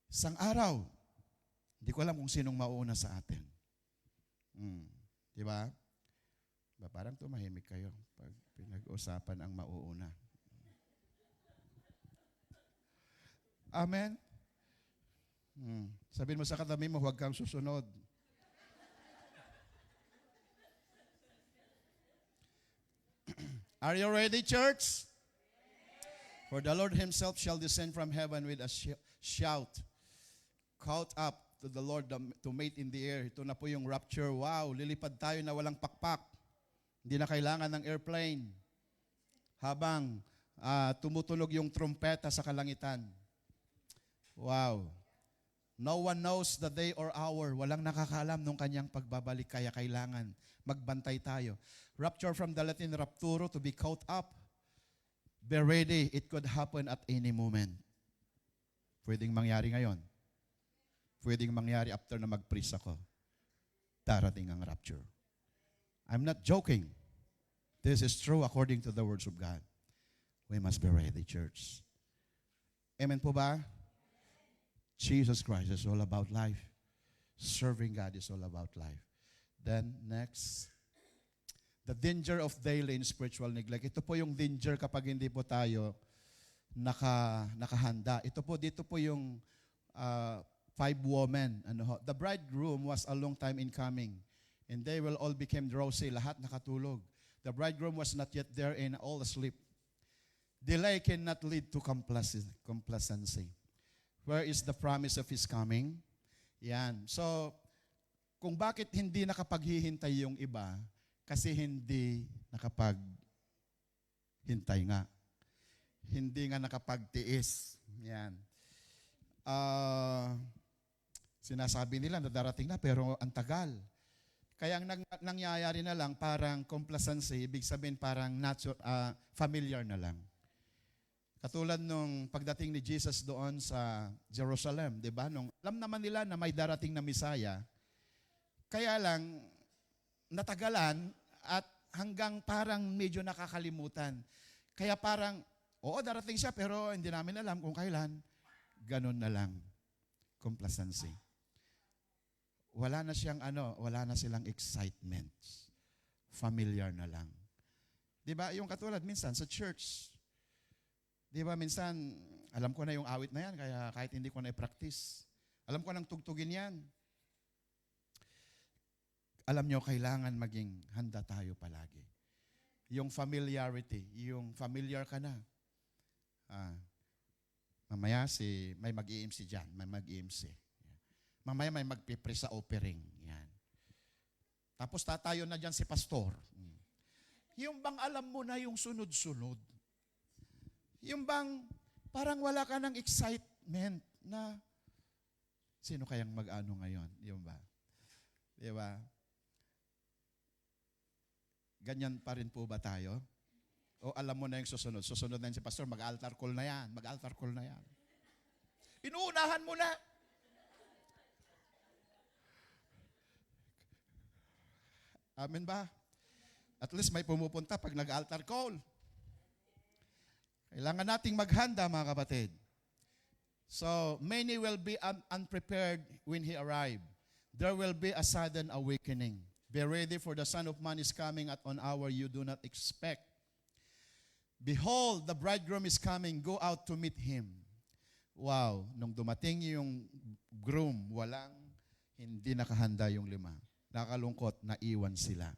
Isang araw, hindi ko alam kung sinong mauna sa atin. Diba? Parang tumahimik kayo pag pinag-usapan ang mauuna. Amen? Sabihin mo sa katabi mo, huwag kang susunod. Are you ready, church? For the Lord himself shall descend from heaven with a shout. Caught up to the Lord to mate in the air. Ito na po yung rapture. Wow, lilipad tayo na walang pakpak. Hindi na kailangan ng airplane. Habang tumutunog yung trumpeta sa kalangitan. Wow. No one knows the day or hour. Walang nakakaalam nung kanyang pagbabalik. Kaya kailangan magbantay tayo. Rapture from the Latin rapturo, to be caught up. Be ready. It could happen at any moment. Pwedeng mangyari ngayon. Pwedeng mangyari after na mag-preach ako. Darating ang rapture. I'm not joking. This is true according to the words of God. We must be ready, church. Amen po ba? Jesus Christ is all about life. Serving God is all about life. Then, next, the danger of daily and spiritual neglect. Ito po yung danger kapag hindi po tayo nakahanda. Dito po yung 5 women. The bridegroom was a long time in coming. And they will all become drowsy. Lahat nakatulog. The bridegroom was not yet there and all asleep. Delay cannot lead to complacency. Where is the promise of His coming? Yan. So, kung bakit hindi nakapaghihintay yung iba, kasi hindi nakapaghintay nga. Hindi nga nakapagtiis. Yan. Sinasabi nila na darating na pero ang tagal. Kaya ang nangyayari na lang parang complacency, ibig sabihin parang familiar na lang. Katulad nung pagdating ni Jesus doon sa Jerusalem, di ba? Nung alam naman nila na may darating na Misaya, kaya lang natagalan at hanggang parang medyo nakakalimutan. Kaya parang, oo, darating siya pero hindi namin alam kung kailan. Ganun na lang. Complacency. Wala na silang excitement. Familiar na lang. Di ba? Yung katulad minsan sa church, di ba minsan, alam ko na yung awit na yan, kaya kahit hindi ko na i-practice. Alam ko nang tugtugin yan. Alam nyo, kailangan maging handa tayo palagi. Yung familiarity, yung familiar ka na. Mamaya may mag-EMC dyan, may mag-EMC. Mamaya may magpipre sa offering. Yan. Tapos tatayo na dyan si pastor. Yung bang alam mo na yung sunod-sunod. Yung bang parang wala ka ng excitement na sino kayang mag-ano ngayon? Yung ba? Di ba? Ganyan pa rin po ba tayo? O alam mo na yung susunod? Susunod na yun si pastor, mag-altar call na yan. Mag-altar call na yan. Inuunahan mo na. Amen ba? At least may pumupunta pag nag-altar call. Kailangan nating maghanda, mga kapatid. So, many will be unprepared when He arrived. There will be a sudden awakening. Be ready, for the Son of Man is coming at an hour you do not expect. Behold, the bridegroom is coming. Go out to meet Him. Wow, nung dumating yung groom, hindi nakahanda yung 5. Nakalungkot, naiwan sila.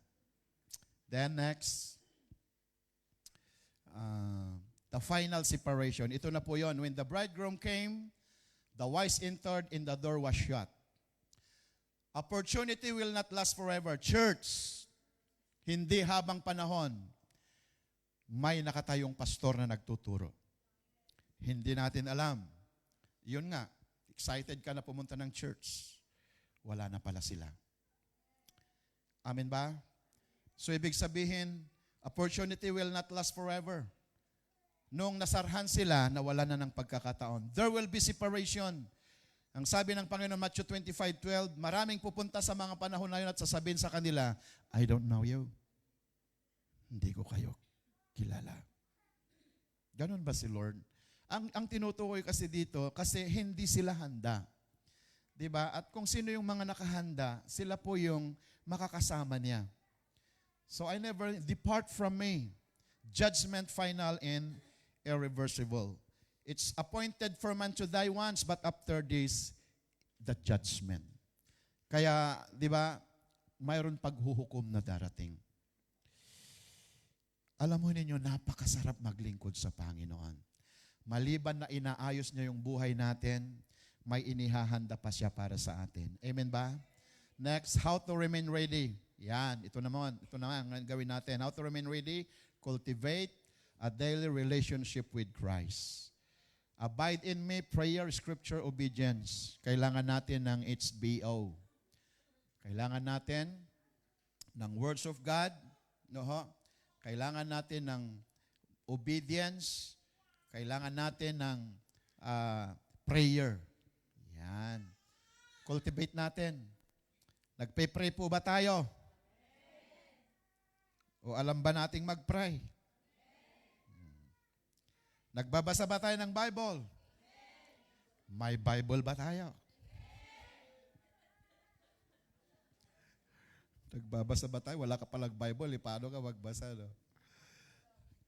Then next, the final separation. Ito na po yun. When the bridegroom came, the wise entered and the door was shut. Opportunity will not last forever. Church, hindi habang panahon, may nakatayong pastor na nagtuturo. Hindi natin alam. Yun nga, excited ka na pumunta ng church. Wala na pala sila. Amen ba? So, ibig sabihin, opportunity will not last forever. Nung nasarhan sila, nawala na ng pagkakataon. There will be separation. Ang sabi ng Panginoon, Matthew 25:12, maraming pupunta sa mga panahon na yun at sasabihin sa kanila, I don't know you. Hindi ko kayo kilala. Ganon ba si Lord? Ang tinutukoy kasi dito, kasi hindi sila handa. Diba? At kung sino yung mga nakahanda, sila po yung makakasama niya. So I never depart from me. Judgment final and irreversible. It's appointed for man to die once, but after this, the judgment. Kaya, di ba, mayroon paghuhukom na darating. Alam mo ninyo, napakasarap maglingkod sa Panginoon. Maliban na inaayos niya yung buhay natin, may inihahanda pa siya para sa atin. Amen ba? Next, how to remain ready. Yan, ito naman ang gawin natin. How to remain ready, cultivate a daily relationship with Christ. Abide in me, prayer, scripture, obedience. Kailangan natin ng HBO. Kailangan natin ng words of God. No, ho? Kailangan natin ng obedience. Kailangan natin ng prayer. Yan. Cultivate natin. Nagpe-pray po ba tayo? O alam ba nating mag-pray? Nagbabasa ba tayo ng Bible? May Bible ba tayo? Nagbabasa ba tayo? Wala ka palang Bible. Paano ka magbasa? No?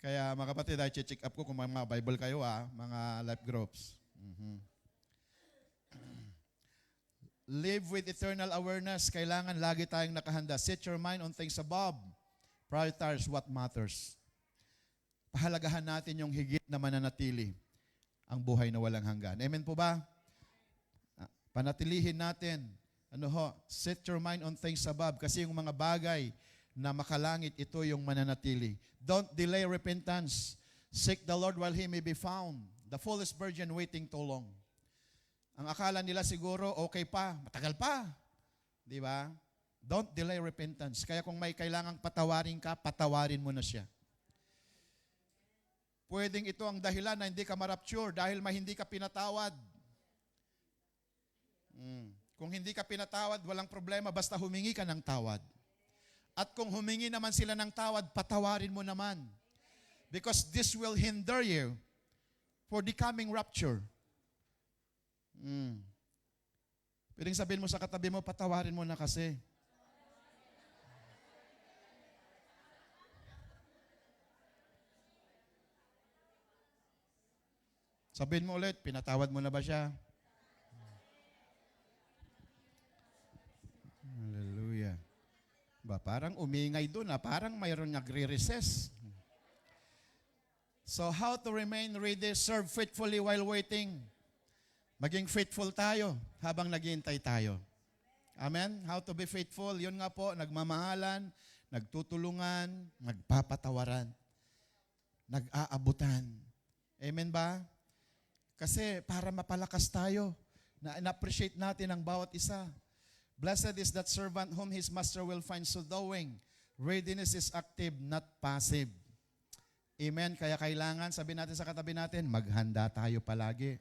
Kaya mga kapatid, I check up ko kung may mga Bible kayo, mga life groups. Live with eternal awareness. Kailangan lagi tayong nakahanda. Set your mind on things above. Prioritize what matters. Pahalagahan natin yung higit na mananatili ang buhay na walang hanggan. Amen po ba? Panatilihin natin. Set your mind on things above. Kasi yung mga bagay na makalangit, ito yung mananatili. Don't delay repentance. Seek the Lord while He may be found. The foolish virgin waiting too long. Ang akala nila siguro, okay pa, matagal pa. Di ba? Don't delay repentance. Kaya kung may kailangang patawarin ka, patawarin mo na siya. Pwedeng ito ang dahilan na hindi ka ma-rapture dahil hindi ka pinatawad. Kung hindi ka pinatawad, walang problema, basta humingi ka ng tawad. At kung humingi naman sila ng tawad, patawarin mo naman. Because this will hinder you for the coming rapture. Pwedeng sabihin mo sa katabi mo, patawarin mo na kasi. Sabihin mo ulit, pinatawad mo na ba siya? Hallelujah. Parang umingay doon, parang mayroon nagre-recess. So how to remain ready, serve faithfully while waiting. Maging faithful tayo habang naghihintay tayo. Amen? How to be faithful, yun nga po, nagmamahalan, nagtutulungan, nagpapatawaran, nag-aabutan. Amen ba? Kasi para mapalakas tayo, na-appreciate natin ang bawat isa. Blessed is that servant whom his master will find so doing. Readiness is active, not passive. Amen? Kaya kailangan, sabi natin sa katabi natin, maghanda tayo palagi.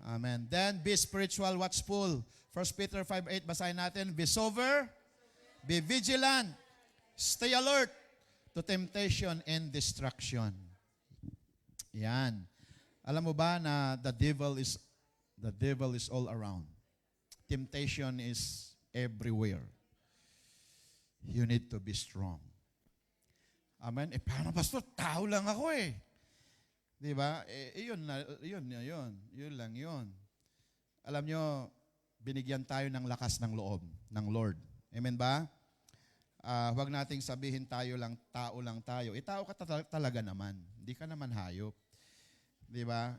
Amen. Then, be spiritual, watchful. 1 Peter 5:8, basahin natin. Be sober, be vigilant, stay alert to temptation and destruction. Yan. Alam mo ba na the devil is all around. Temptation is everywhere. You need to be strong. Amen. Paano, pastor? Tao lang ako eh. Di ba? Yun lang yun. Alam nyo, binigyan tayo ng lakas ng loob ng Lord. Amen ba? Huwag nating sabihin tao lang tayo. Tao ka talaga naman. Hindi ka naman hayop. Di ba?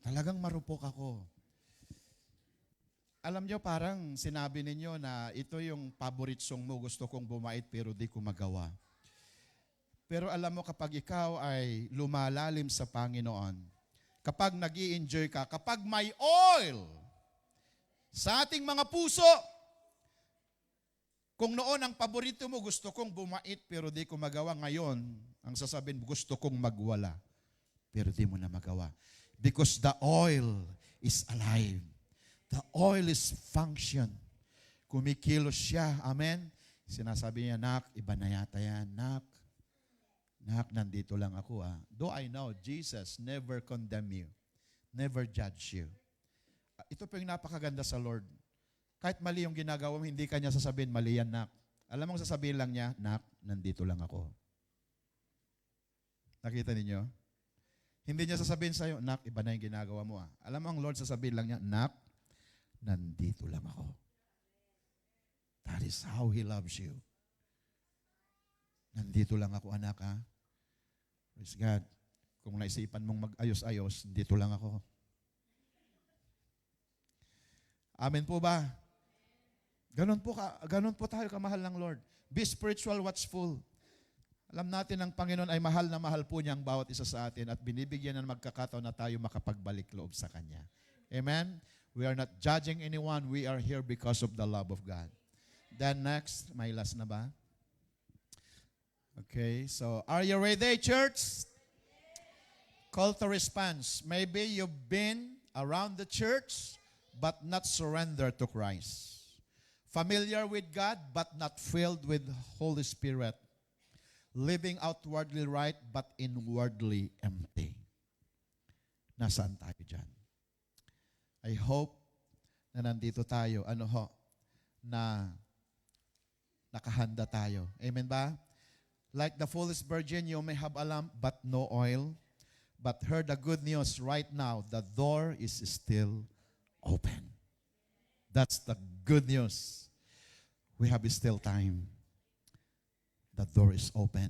Talagang marupok ako. Alam nyo, parang sinabi ninyo na ito yung favorite song mo, gusto kong bumait pero di ko magawa. Pero alam mo, kapag ikaw ay lumalalim sa Panginoon, kapag nag-i-enjoy ka, kapag may oil sa ating mga puso, kung noon ang paborito mo, gusto kong bumait pero di ko magawa, ngayon, ang sasabihin mo, gusto kong magwala pero di mo na magawa. Because the oil is alive. The oil is function. Kumikilos siya. Amen? Sinasabi niya, nak, iba na yata yan. Nak, nandito lang ako. Though I know, Jesus never condemn you. Never judge you. Ito po yung napakaganda sa Lord. Kahit mali yung ginagawa mo, hindi kanya sasabihin, mali yan, nak. Alam mong sasabihin lang niya, nak, nandito lang ako. Nakita ninyo? Hindi niya sasabihin sa'yo, nak, iba na yung ginagawa mo. Alam mo ang Lord sasabihin lang niya, nak, nandito lang ako. That is how He loves you. Nandito lang ako, anak, ha? Praise God. Kung naisipan mong mag-ayos-ayos, dito lang ako. Amen po ba? Ganun po tayo kamahal ng Lord. Be spiritual watchful. Alam natin ang Panginoon ay mahal na mahal po niya ang bawat isa sa atin at binibigyan ng magkakataon na tayo makapagbalik loob sa Kanya. Amen? We are not judging anyone. We are here because of the love of God. Then next, may last na ba? Okay, so are you ready, church? Call to response. Maybe you've been around the church but not surrendered to Christ. Familiar with God but not filled with Holy Spirit. Living outwardly right but inwardly empty. Nasaan tayo dyan? I hope na nandito tayo, na nakahanda tayo. Amen ba? Like the foolish virgin, you may have a lamp but no oil. But heard the good news right now, the door is still open. That's the good news. We have still time. The door is open.